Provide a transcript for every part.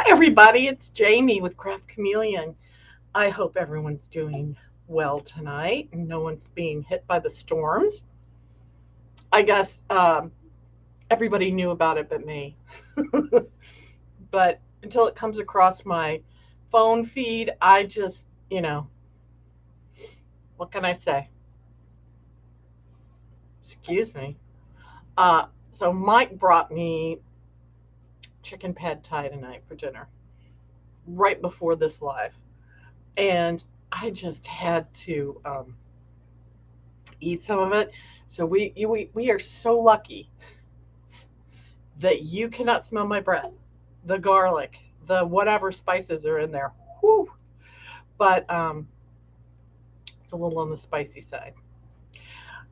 everybody, it's Jamie with Craft Chameleon. I hope everyone's doing well tonight and no one's being hit by the storms. I guess everybody knew about it but me. But until it comes across my phone feed, I just, what can I say? Excuse me. So Mike brought me chicken pad thai tonight for dinner, right before this live. And I just had to eat some of it. So we are so lucky that you cannot smell my breath, the garlic, the whatever spices are in there. Whew. But it's a little on the spicy side.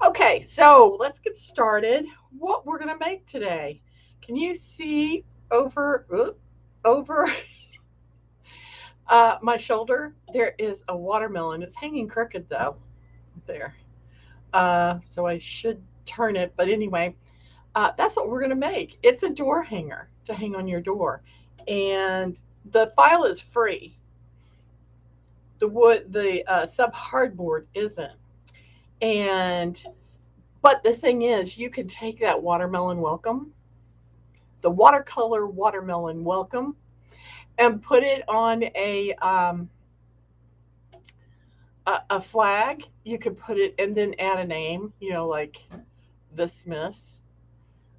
Okay, so let's get started. What we're gonna make today? Can you see over my shoulder? There is a watermelon. It's hanging crooked though. There. So I should turn it. But anyway, that's what we're going to make. It's a door hanger to hang on your door. And the file is free. The Sub Hardboard isn't. And but the thing is, you can take that watermelon welcome, the watercolor watermelon welcome, and put it on a flag. You could put it and then add a name, like the Smiths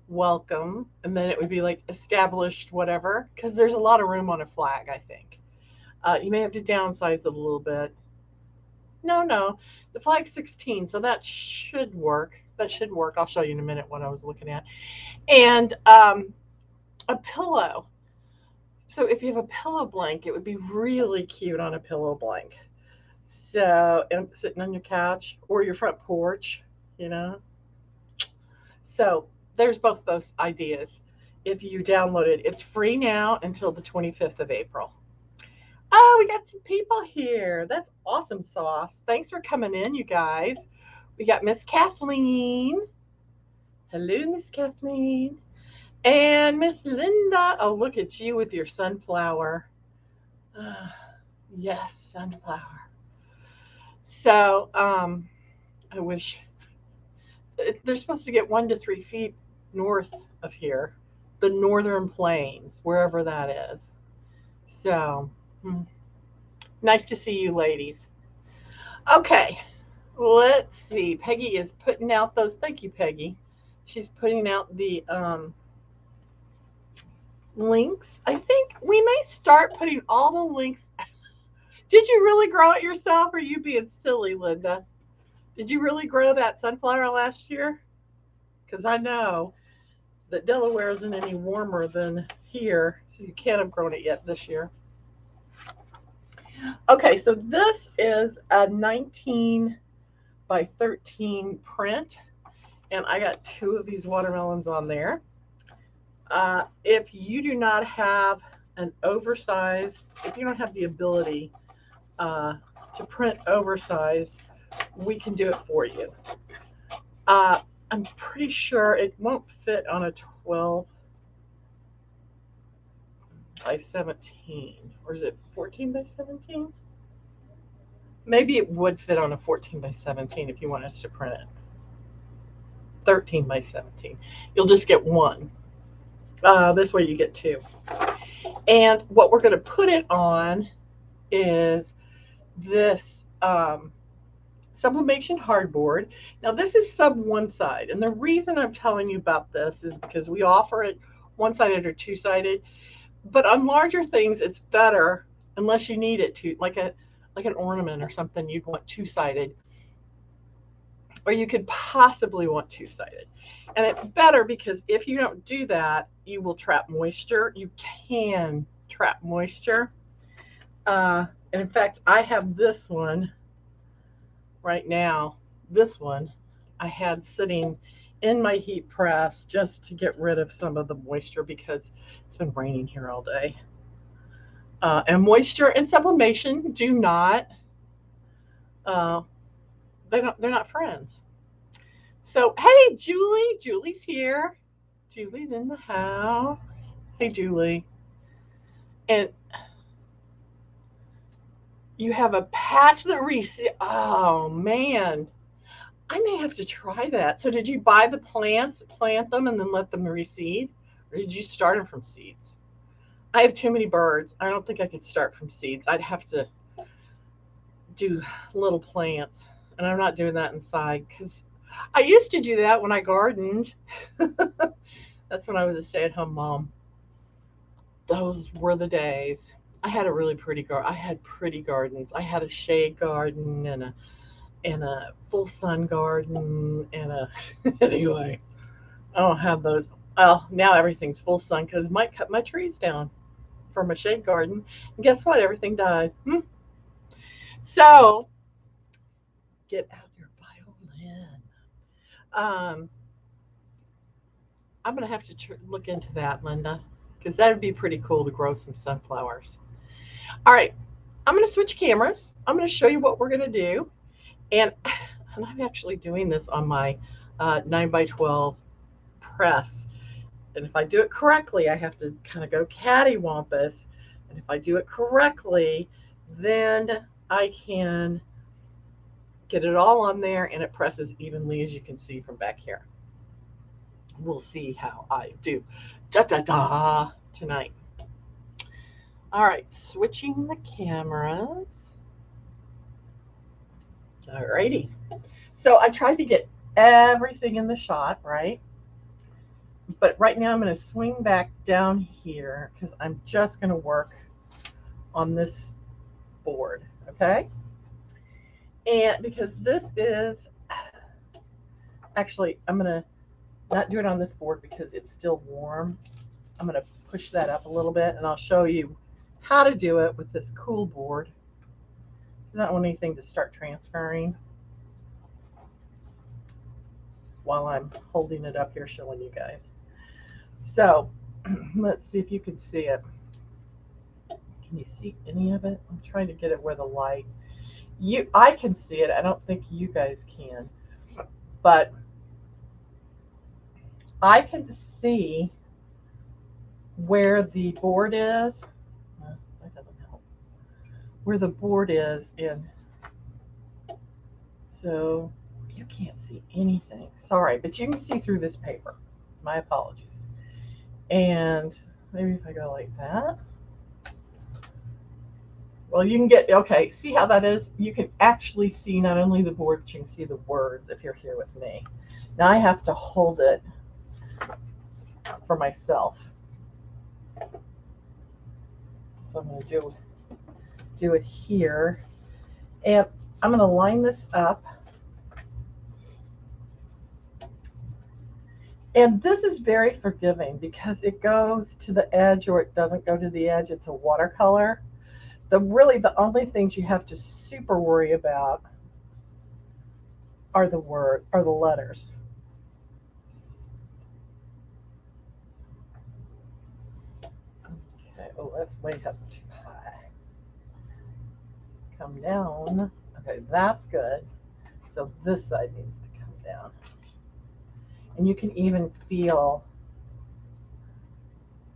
welcome, and then it would be like established whatever, because there's a lot of room on a flag, I think. You may have to downsize it a little bit. No, the flag's 16, so that should work. I'll show you in a minute what I was looking at. And a pillow. So if you have a pillow blanket, it would be really cute on a pillow blanket. So, and sitting on your couch or your front porch, you know. So there's both those ideas. If you download it, it's free now until the 25th of April. Oh, we got some people here. That's awesome sauce. Thanks for coming in, you guys. We got Miss Kathleen. Hello, Miss Kathleen. And Miss Linda. Oh, look at you with your sunflower. Uh, yes, sunflower. So, I wish they're supposed to get 1 to 3 feet north of here, the northern plains, wherever that is. So, nice to see you, ladies. Okay, let's see. Peggy is putting out those. Thank you, Peggy. She's putting out the links. I think we may start putting all the links. Did you really grow it yourself, or are you being silly, Linda? Did you really grow that sunflower last year? Because I know that Delaware isn't any warmer than here, so you can't have grown it yet this year. Okay, so this is a 19 by 13 print, and I got 2 of these watermelons on there. If you do not have an oversized, if you don't have the ability to print oversized, we can do it for you. I'm pretty sure it won't fit on a 12 by 17, or is it 14 by 17? Maybe it would fit on a 14 by 17 if you want us to print it. 13 by 17. You'll just get one. This way you get 2. And what we're going to put it on is this Sublimation hardboard. Now this is sub one side, and the reason I'm telling you about this is because we offer it one-sided or two-sided, but on larger things it's better, unless you need it to, like an ornament or something, you'd want two-sided, or you could possibly want two-sided. And it's better because if you don't do that, you will trap moisture. You can trap moisture. And in fact, I have this one right now. This one I had sitting in my heat press just to get rid of some of the moisture because it's been raining here all day. And moisture and sublimation do not, they're not friends. So, hey, Julie's here. Julie's in the house. Hey, Julie. And you have a patch that oh man, I may have to try that. So did you buy the plants, plant them, and then let them reseed? Or did you start them from seeds? I have too many birds. I don't think I could start from seeds. I'd have to do little plants. And I'm not doing that inside because I used to do that when I gardened. That's when I was a stay-at-home mom. Those were the days. I had a really pretty garden. I had pretty gardens. I had a shade garden and a full sun garden and a anyway. I don't have those. Well, now everything's full sun because Mike cut my trees down for my shade garden. And guess what? Everything died. So get out your violin. Um, I'm gonna have to look into that, Linda, because that would be pretty cool to grow some sunflowers. All right, I'm gonna switch cameras. I'm gonna show you what we're gonna do, and and I'm actually doing this on my 9x12 press. And if I do it correctly, I have to kind of go cattywampus. And if I do it correctly, then I can get it all on there and it presses evenly, as you can see from back here. We'll see how I do tonight. All right, switching the cameras. All righty. So I tried to get everything in the shot, right? But right now I'm going to swing back down here because I'm just going to work on this board, okay? And because this is, actually, I'm going to not do it on this board because it's still warm. I'm going to push that up a little bit and I'll show you how to do it with this cool board. I don't want anything to start transferring while I'm holding it up here showing you guys. So let's see if you can see it. Can you see any of it? I'm trying to get it where the light, I can see it. I don't think you guys can, but I can see where the board is. That doesn't help. Where the board is in. So you can't see anything. Sorry, but you can see through this paper. My apologies. And maybe if I go like that. Well, you can get, okay, see how that is? You can actually see not only the board, but you can see the words if you're here with me. Now I have to hold it for myself. So I'm going to do it here. And I'm going to line this up. And this is very forgiving because it goes to the edge or it doesn't go to the edge. It's a watercolor. Really the only things you have to super worry about are the letters. Okay, oh, that's way up too high. Come down. Okay, that's good. So this side needs to come down. And you can even feel,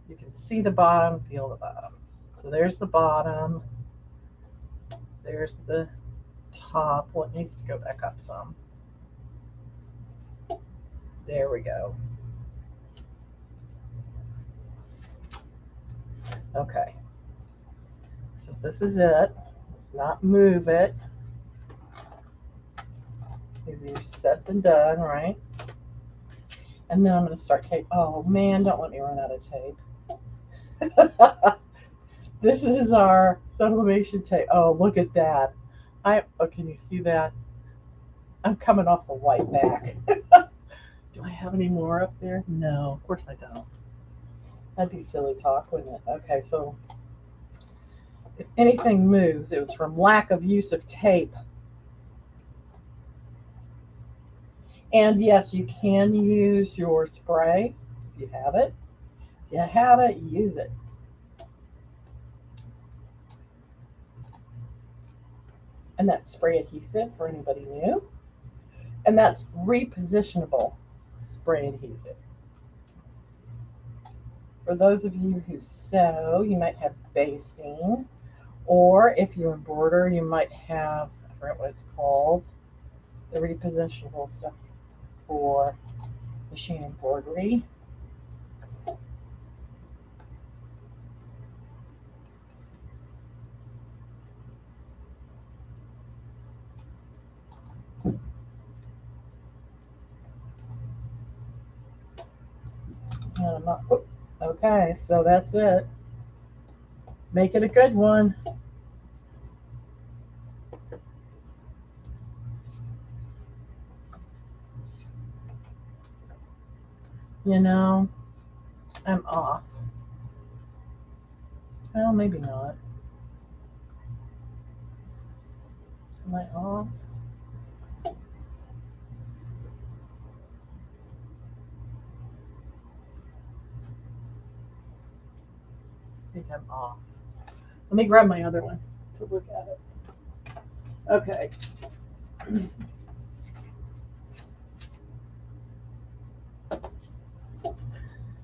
you can see the bottom, feel the bottom. So there's the bottom. There's the top. Well, it needs to go back up some. There we go. Okay. So this is it. Let's not move it. Easier said than done, right? And then I'm going to start tape. Oh man, don't let me run out of tape. This is our sublimation tape. Oh, look at that. Oh, can you see that? I'm coming off the white back. Do I have any more up there? No, of course I don't. That'd be silly talk, wouldn't it? Okay, so if anything moves, it was from lack of use of tape. And yes, you can use your spray if you have it. If you have it, use it. And that's spray adhesive for anybody new. And that's repositionable spray adhesive. For those of you who sew, you might have basting, or if you embroider, you might have, I forget what it's called, the repositionable stuff for machine embroidery. Okay, so that's it. Make it a good one. You know, I'm off. Well, maybe not. Am I off? I think I'm off. Let me grab my other one to look at it. Okay.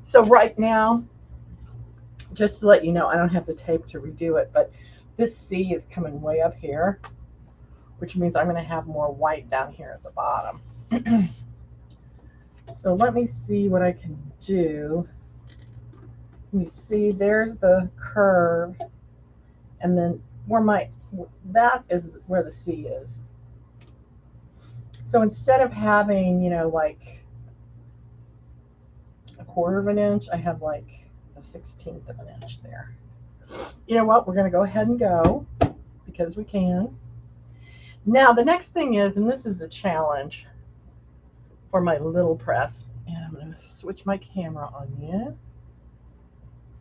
So right now, just to let you know, I don't have the tape to redo it, but this C is coming way up here, which means I'm going to have more white down here at the bottom. So let me see what I can do. You see, there's the curve, and then that is where the C is. So instead of having, like a 1/4 of an inch, I have like a 1/16 of an inch there. You know what? We're going to go ahead and go because we can. Now, the next thing is, and this is a challenge for my little press, and I'm going to switch my camera on you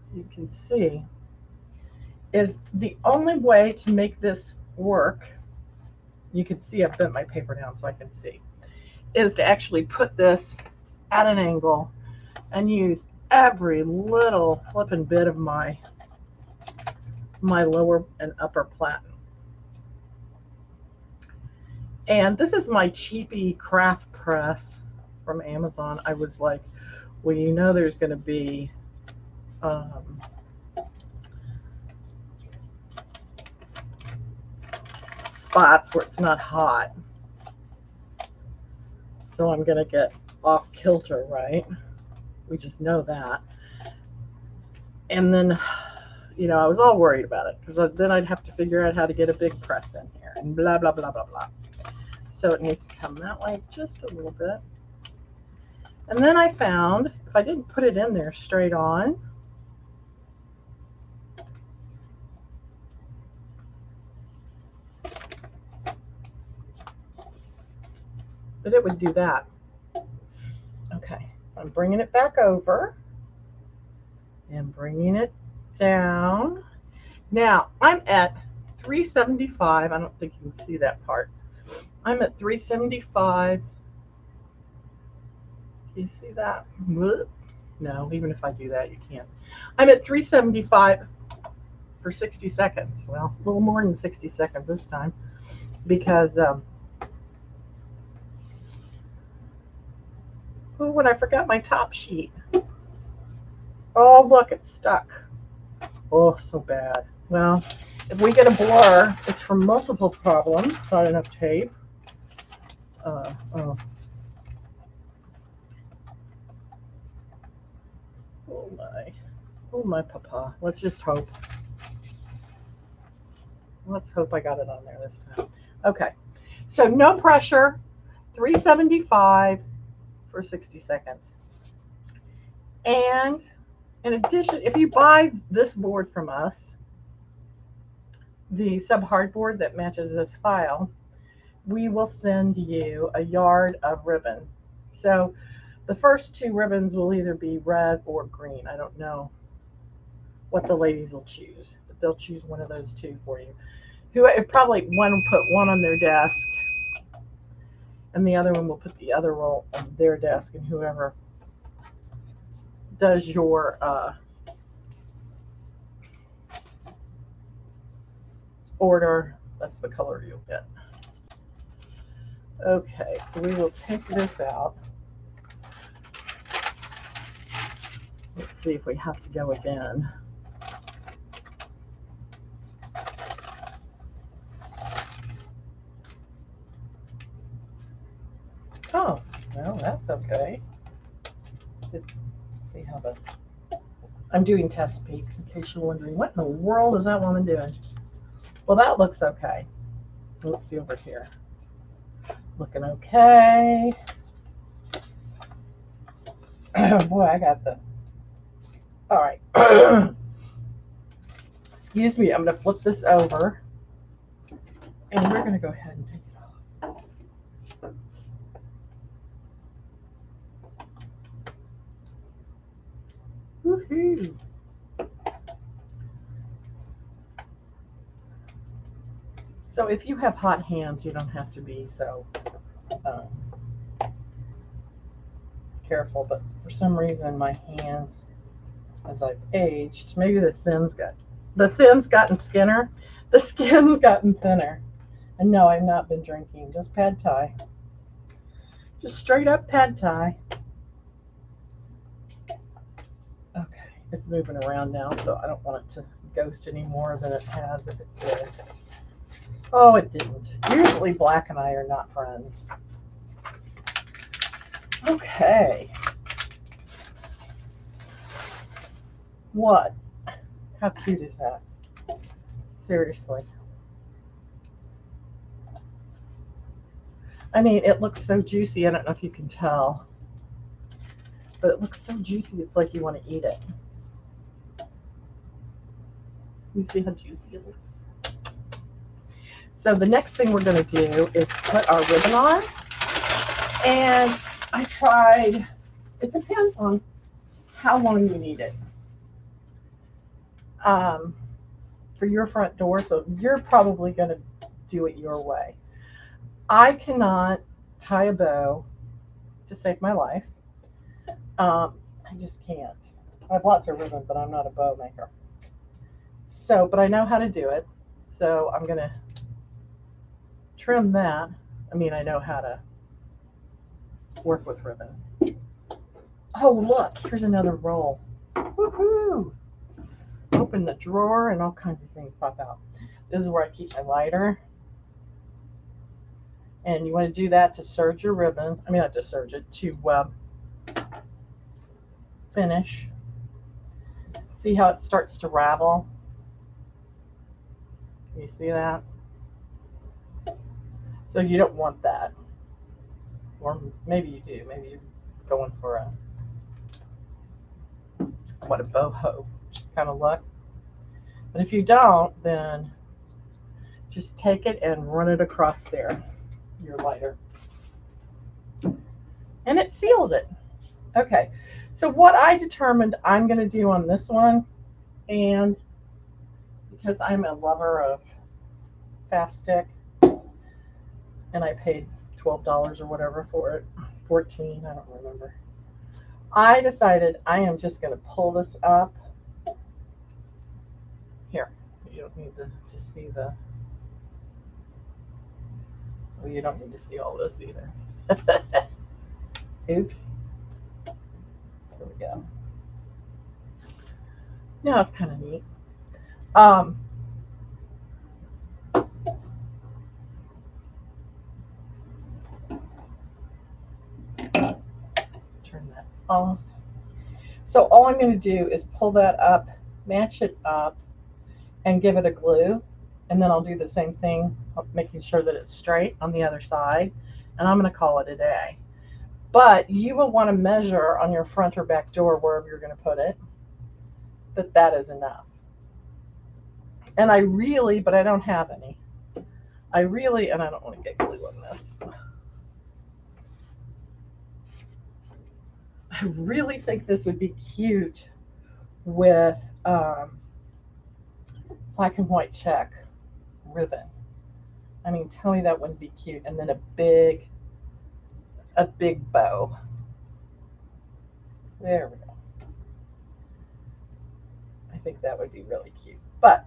so you can see, is the only way to make this work, you can see I've bent my paper down so I can see, is to actually put this at an angle and use every little flipping bit of my lower and upper platen. And this is my cheapy craft press from Amazon. I was like, well, you know there's going to be spots where it's not hot. So I'm going to get off kilter, right? We just know that. And then, I was all worried about it because then I'd have to figure out how to get a big press in here and blah, blah, blah, blah, blah. So it needs to come that way just a little bit. And then I found, if I didn't put it in there straight on, that it would do that. Okay, I'm bringing it back over and bringing it down. Now, I'm at 375. I don't think you can see that part. I'm at 375. Can you see that? No, even if I do that, you can't. I'm at 375 for 60 seconds. Well, a little more than 60 seconds this time because, when I forgot my top sheet. Oh, look, it's stuck. Oh, so bad. Well, if we get a blur, it's from multiple problems, not enough tape. Oh my. Oh my papa. Let's just hope. Let's hope I got it on there this time. Okay. So no pressure, 375 for 60 seconds. And in addition, if you buy this board from us, the Sub Hardboard that matches this file, we will send you a yard of ribbon. So the first 2 ribbons will either be red or green. I don't know what the ladies will choose, but they'll choose one of those 2 for you. Probably one will put one on their desk, and the other one will put the other roll on their desk, and whoever does your order, that's the color you'll get. Okay, so we will take this out. Let's see if we have to go again. Oh, well, that's okay. Let's see how the... I'm doing test peeks in case you're wondering, what in the world is that woman doing? Well, that looks okay. Let's see over here. Looking okay. Boy, I got the... All right. Excuse me, I'm going to flip this over. And we're going to go ahead and take it off. Woohoo! So if you have hot hands, you don't have to be so careful. But for some reason, my hands, as I've aged, maybe the thin's gotten skinner. The skin's gotten thinner. And no, I've not been drinking, just pad thai. Just straight up pad thai. Okay, it's moving around now, so I don't want it to ghost any more than it has if it did. Oh, it didn't. Usually Black and I are not friends. Okay. What? How cute is that? Seriously. I mean, it looks so juicy. I don't know if you can tell. But it looks so juicy, it's like you want to eat it. You see how juicy it looks? So the next thing we're going to do is put our ribbon on. And I tried, it depends on how long you need it for your front door. So you're probably going to do it your way. I cannot tie a bow to save my life. I just can't. I have lots of ribbon, but I'm not a bow maker. So, but I know how to do it. So I'm going to trim that. I mean, I know how to work with ribbon. Oh, look, here's another roll. Woohoo! Open the drawer and all kinds of things pop out. This is where I keep my lighter. And you want to do that to serge your ribbon. I mean, not to serge it, to finish. See how it starts to ravel? Can you see that? So you don't want that. Or maybe you do. Maybe you're going for a boho kind of look. But if you don't, then just take it and run it across there, your lighter. And it seals it. Okay, so what I determined I'm going to do on this one, and because I'm a lover of fast stick, and I paid $12 or whatever for it, 14, I don't remember. I decided I am just going to pull this up. Here, you don't need to see the, well, you don't need to see all this either. Oops. There we go. Now it's kind of neat. Turn that off. So all I'm going to do is pull that up, match it up, and give it a glue. And then I'll do the same thing, making sure that it's straight on the other side. And I'm going to call it a day. But you will want to measure on your front or back door, wherever you're going to put it, that is enough. And I really, but I don't have any. I really, and I don't want to get glue on this. I really think this would be cute with black and white check ribbon. I mean, tell me that wouldn't be cute. And then a big bow. There we go. I think that would be really cute. But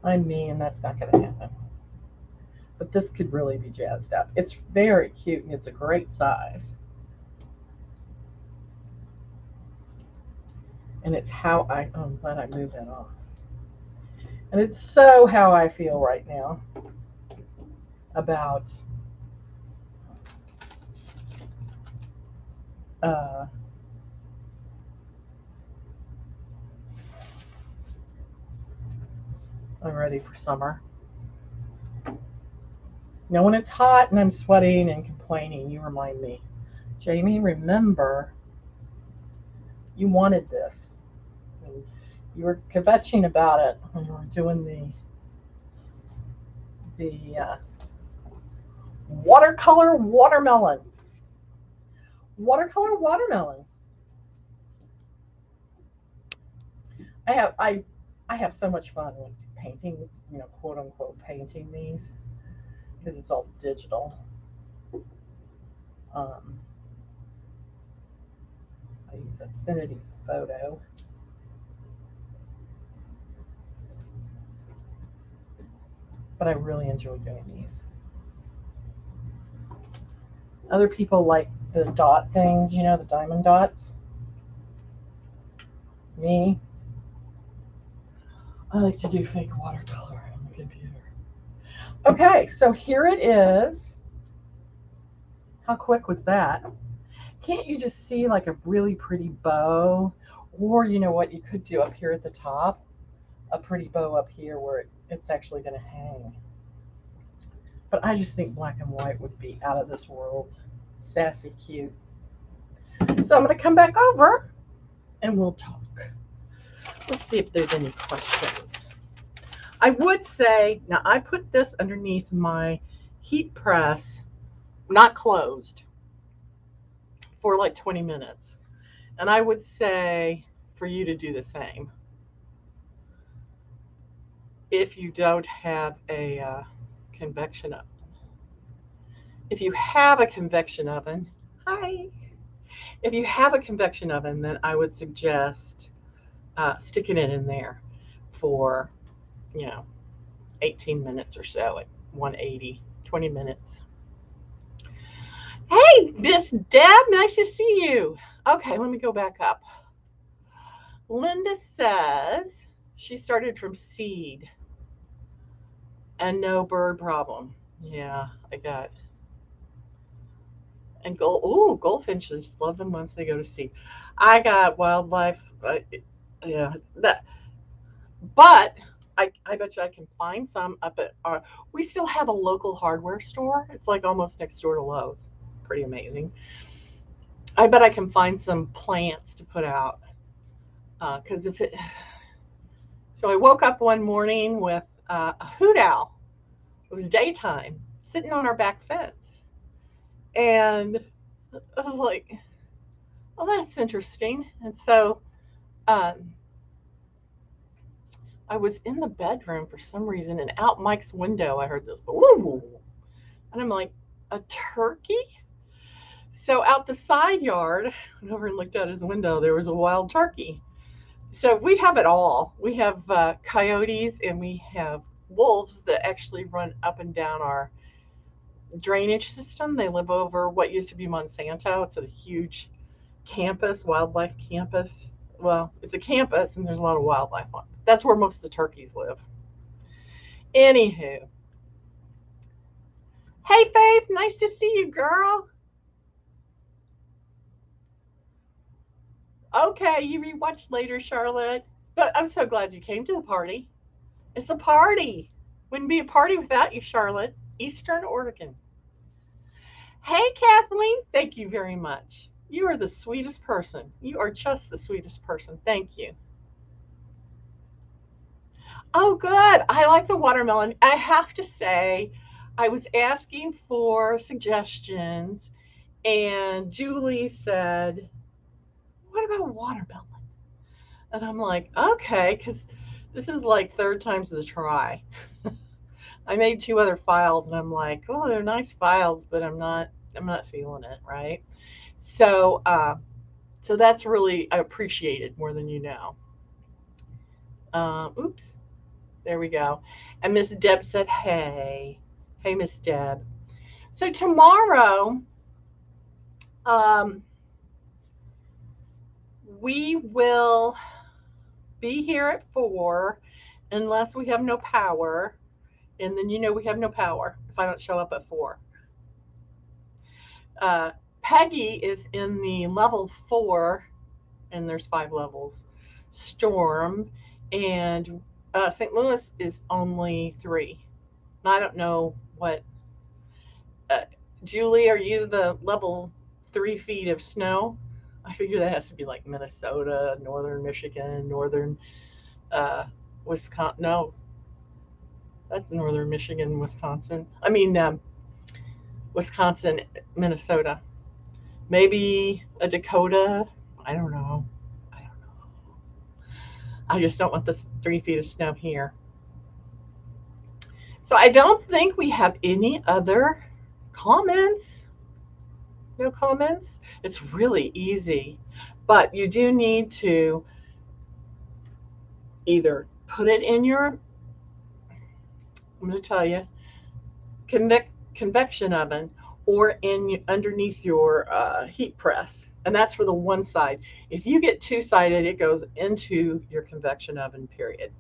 I mean, that's not going to happen. But this could really be jazzed up. It's very cute and it's a great size. And it's how I'm glad I moved that off. And it's so how I feel right now about uh, I'm ready for summer. Now, when it's hot and I'm sweating and complaining, you remind me, Jamie, remember you wanted this. And you were kvetching about it when you were doing the watercolor watermelon. Watercolor watermelon. I have so much fun with painting, quote unquote painting these because it's all digital. Um, I use Affinity Photo. But I really enjoy doing these. Other people like the dot things, the diamond dots. Me, I like to do fake watercolor on the computer. Okay, so here it is. How quick was that? Can't you just see like a really pretty bow? Or you know what you could do up here at the top? A pretty bow up here where it's actually going to hang. But I just think black and white would be out of this world. Sassy cute. So I'm going to come back over and we'll talk. Let's see if there's any questions. I would say, now I put this underneath my heat press, not closed, for like 20 minutes. And I would say for you to do the same. If you don't have a convection oven. If you have a convection oven, hi. If you have a convection oven, then I would suggest sticking it in there for, 18 minutes or so at 180, 20 minutes. Hey, Miss Deb, nice to see you. Okay, let me go back up. Linda says she started from seed and no bird problem. Yeah, I got. And goldfinches love them once they go to seed. I got wildlife. Yeah, that. But I bet you I can find some up at our. We still have a local hardware store. It's like almost next door to Lowe's. Pretty amazing. I bet I can find some plants to put out. Because if it. So I woke up one morning with a hoot owl. It was daytime, sitting on our back fence. And I was like, oh, that's interesting. And so um, I was in the bedroom for some reason, and out Mike's window, I heard this, woo, and I'm like, a turkey? So out the side yard, I went over and looked out his window. There was a wild turkey. So we have it all. We have coyotes and we have wolves that actually run up and down our drainage system. They live over what used to be Monsanto. It's a huge campus, wildlife campus. Well, it's a campus and there's a lot of wildlife on it. That's where most of the turkeys live. Anywho. Hey, Faith, nice to see you, girl. Okay, you rewatch later, Charlotte. But I'm so glad you came to the party. It's a party. Wouldn't be a party without you, Charlotte. Eastern Oregon. Hey, Kathleen. Thank you very much. You are the sweetest person. You are just the sweetest person. Thank you. Oh, good. I like the watermelon. I have to say, I was asking for suggestions, and Julie said, what about watermelon? And I'm like, okay, because this is like third time's the try. I made two other files, and I'm like, oh, they're nice files, but I'm not feeling it, right? So, so that's really appreciated more than you know. Oops, there we go. And Miss Deb said, hey, Miss Deb. So tomorrow, um, we will be here at 4 unless we have no power. And then we have no power if I don't show up at 4. Peggy is in the level 4, and there's 5 levels, storm, and St. Louis is only 3. I don't know what. Julie, are you the level 3 feet of snow? I figure that has to be like Minnesota, northern Michigan, northern Wisconsin. No, that's northern Michigan, Wisconsin. I mean, Wisconsin, Minnesota. Maybe a Dakota. I don't know. I just don't want this 3 feet of snow here. So I don't think we have any other comments. No comments. It's really easy, but you do need to either put it in your, I'm going to tell you, convection oven, or underneath your heat press, and that's for the one side. If you get two-sided, it goes into your convection oven, period.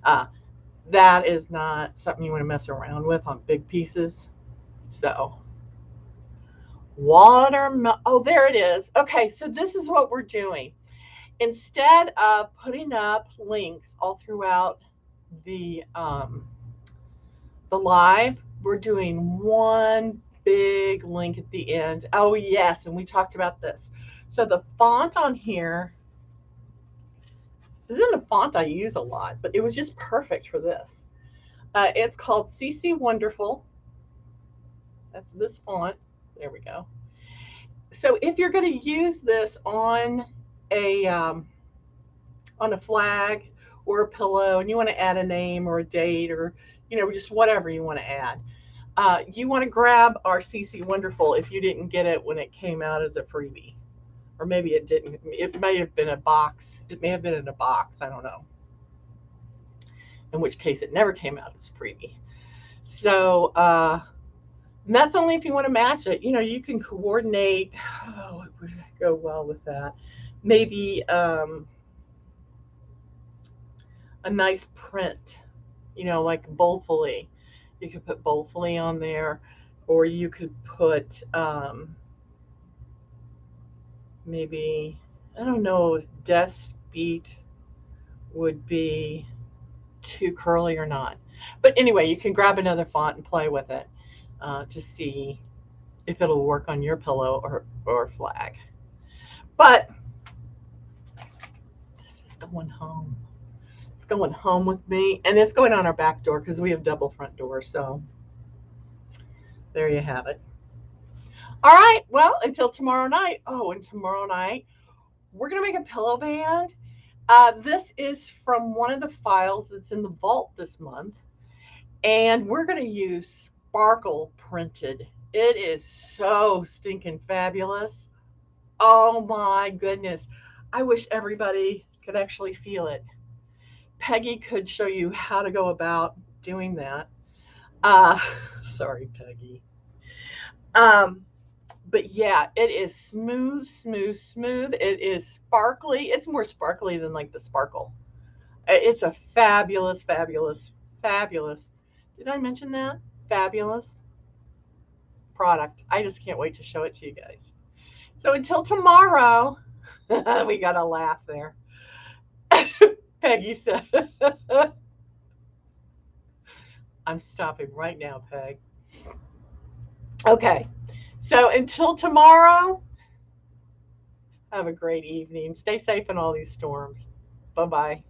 That is not something you want to mess around with on big pieces. So oh, there it is. Okay, so this is what we're doing. Instead of putting up links all throughout the live, we're doing one big link at the end. Oh yes, and we talked about this. So the font on here, this isn't a font I use a lot, but it was just perfect for this. It's called CC Wonderful. That's this font. There we go. So if you're going to use this on a flag or a pillow, and you want to add a name or a date, or just whatever you want to add, you want to grab our CC Wonderful if you didn't get it when it came out as a freebie, or maybe it didn't. It may have been a box. It may have been in a box. I don't know. In which case, it never came out as a freebie. So and that's only if you want to match it. You can coordinate. Oh, what would go well with that? Maybe a nice print, like Bowlfully. You could put Bowlfully on there, or you could put maybe, I don't know if Desk Beat would be too curly or not. But anyway, you can grab another font and play with it to see if it'll work on your pillow or flag. But this is going home. It's going home with me, and it's going on our back door because we have double front doors. So there you have it. All right, well, until tomorrow night. Oh, and tomorrow night, we're going to make a pillow band. This is from one of the files that's in the vault this month, and we're going to use sparkle printed. It is so stinking fabulous. Oh my goodness. I wish everybody could actually feel it. Peggy could show you how to go about doing that. Sorry, Peggy. But yeah, it is smooth, smooth, smooth. It is sparkly. It's more sparkly than like the sparkle. It's a fabulous, fabulous, fabulous. Did I mention that? Fabulous product. I just can't wait to show it to you guys. So until tomorrow, we got a laugh there. Peggy said, I'm stopping right now, Peg. Okay. So until tomorrow, have a great evening. Stay safe in all these storms. Bye-bye.